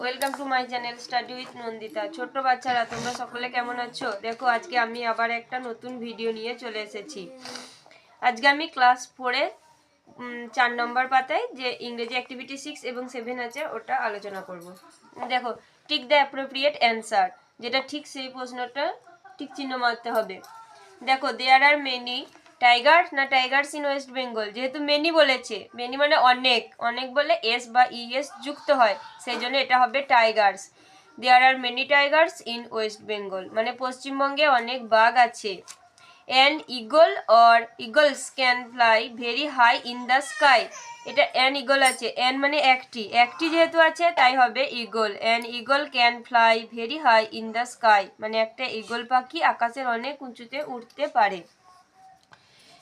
Welcome to my channel study with Nandita. ছোট্ট বাচ্চারা তোমরা সকলে কেমন আছো? দেখো আজকে আমি আবার একটা নতুন ভিডিও নিয়ে চলে এসেছি। আজকে আমি ক্লাস 4-এ 4 নম্বর পাতায় যে ইংরেজি অ্যাক্টিভিটি 6 এবং 7 আছে ওটা আলোচনা করব। দেখো, টিক দ্য অ্যাপ্রোপ্রিয়েট অ্যান্সার, যেটা ঠিক সেই প্রশ্নটা ঠিক চিহ্ন মারতে হবে। দেখো, দেয়ার আর মেনি টাইগার্স না টাইগার্স ইন ওয়েস্ট বেঙ্গল, যেহেতু মেনি বলেছে, মেনি মানে অনেক, অনেক বলে এস বা ইএস যুক্ত হয়, সেই জন্য এটা হবে tigers. There are many tigers in West Bengal মানে পশ্চিমবঙ্গে অনেক বাঘ আছে। An eagle or eagles can fly very high in the sky, এটা অ্যান ইগল আছে, অ্যান মানে একটি, একটি যেহেতু আছে তাই হবে eagle. An eagle can fly very high in the sky মানে একটা ইগল পাখি আকাশের অনেক উঁচুতে উঠতে পারে।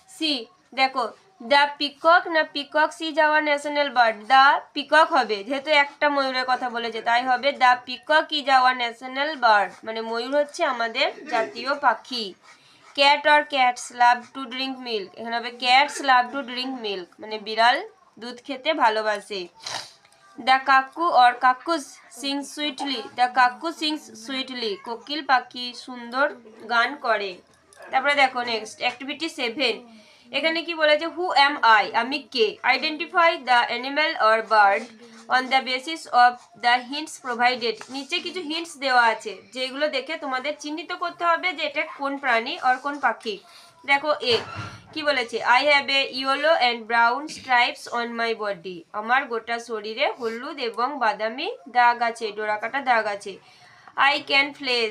সি, দেখো, দ্য পিকক না peacocks is our national bird, the peacock হবে, যেহেতু একটা ময়ূরের কথা বলেছে তাই হবে the peacock is our national bird মানে ময়ূর হচ্ছে আমাদের জাতীয় পাখি। Cat or cats love to drink milk, এখানে হবে cats love to drink milk মানে বিড়াল দুধ খেতে ভালোবাসে। The cuckoo or cuckoos sings sweetly, the cuckoo sings sweetly, কোকিল পাখি সুন্দর গান করে। তারপরে দেখো নেক্সট অ্যাক্টিভিটি 7, এখানে কি বলেছে, হু অ্যাম আই, আমি কে। Identify the animal or bird on the basis of the hints provided, নিচে কিছু হিন্টস দেওয়া আছে যেগুলো দেখে তোমাদের চিহ্নিত করতে হবে যে এটা কোন প্রাণী আর কোন পাখি। দেখো এ কি বলেছে, I have A yellow and brown stripes on my body, আমার গোটা শরীরে হলুদ এবং বাদামি দাগ আছে, ডোরাকাটা দাগ আছে। I can flesh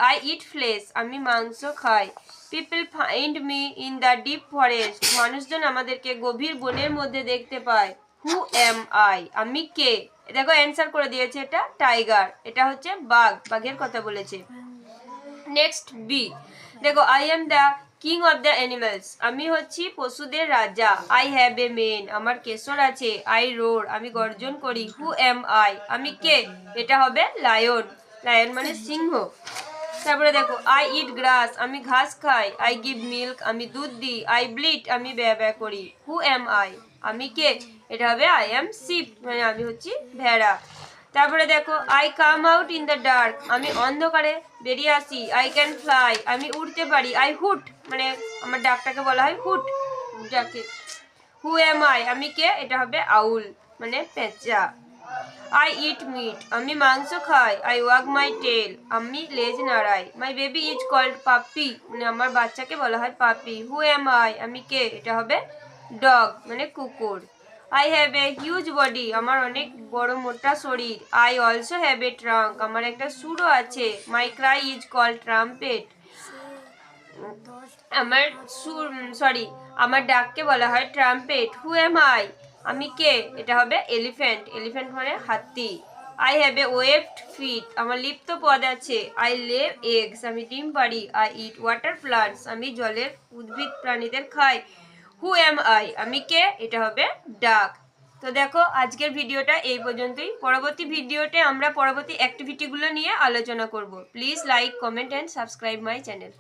I eat flesh, আমি মাংস খাই। People find me in the deep forest, মানুষজন আমাদেরকে গভীর বনের মধ্যে দেখতে পায়। হু অ্যাম আই, আমি কে। দেখো অ্যান্সার করে দিয়েছে, এটা টাইগার, এটা হচ্ছে বাঘ, বাঘের কথা বলেছে। নেক্সট বি, দেখো, I am the king of the animals, আমি হচ্ছি পশুদের রাজা। আই হ্যাভ এ মেন, আমার কেশর আছে। আই রোর, আমি গর্জন করি। হু অ্যাম আই, আমি কে, এটা হবে লায়ন, লায়ন মানে সিংহ। তারপরে দেখো, আই ইট গ্রাস, আমি ঘাস খাই। আই গিভ মিল্ক, আমি দুধ দিই। আই ব্লিট, আমি ব্যয় ব্যয় করি। হু অ্যাম আই, আমি কে, এটা হবে আই অ্যাম শিপ মানে আমি হচ্ছি ভেড়া। তারপরে দেখো, I come out in the dark, আমি অন্ধকারে বেরিয়ে আসি। আই ক্যান ফ্লাই, আমি উড়তে পারি। আই হুট মানে আমার ডাকটাকে বলা হয় হুট ডাকে। হু অ্যাম আই, আমি কে, এটা হবে আউল মানে পেঁচা। আই ইট মিট, আমি মাংস খাই। আই ওয়াগ মাই টেল, আমি লেজ নাড়াই। মাই বেবি ইজ কল্ড পাপি মানে আমার বাচ্চাকে বলা হয় পাপি। হু অ্যাম আই, আমি কে, এটা হবে ডগ মানে কুকুর। I have a huge body, আমার অনেক বড় মোটা শরীর। I also have a trunk, আমার একটা সুরও আছে। মাই ক্রাই ইজ কল্ড ট্রাম্পেট, আমার সুর আমার ডাককে বলা হয় ট্রাম্পেট। হু এম আই, আমি কে, এটা হবে এলিফ্যান্ট, এলিফ্যান্ট মানে হাতি। I have a webbed feet, আমার লিপ্ত পদ আছে। আই লে এগস, আমি ডিম পারি। আই ইট ওয়াটার প্লান্টস, আমি জলের উদ্ভিদ প্রাণীদের খাই। হু এম আই, আমি কে, এটা হবে ডাক। তো দেখো আজকের ভিডিওটা এই পর্যন্তই। পরবর্তী ভিডিওতে আমরা পরবর্তী অ্যাক্টিভিটিগুলো নিয়ে আলোচনা করব। Please like, comment and subscribe my channel.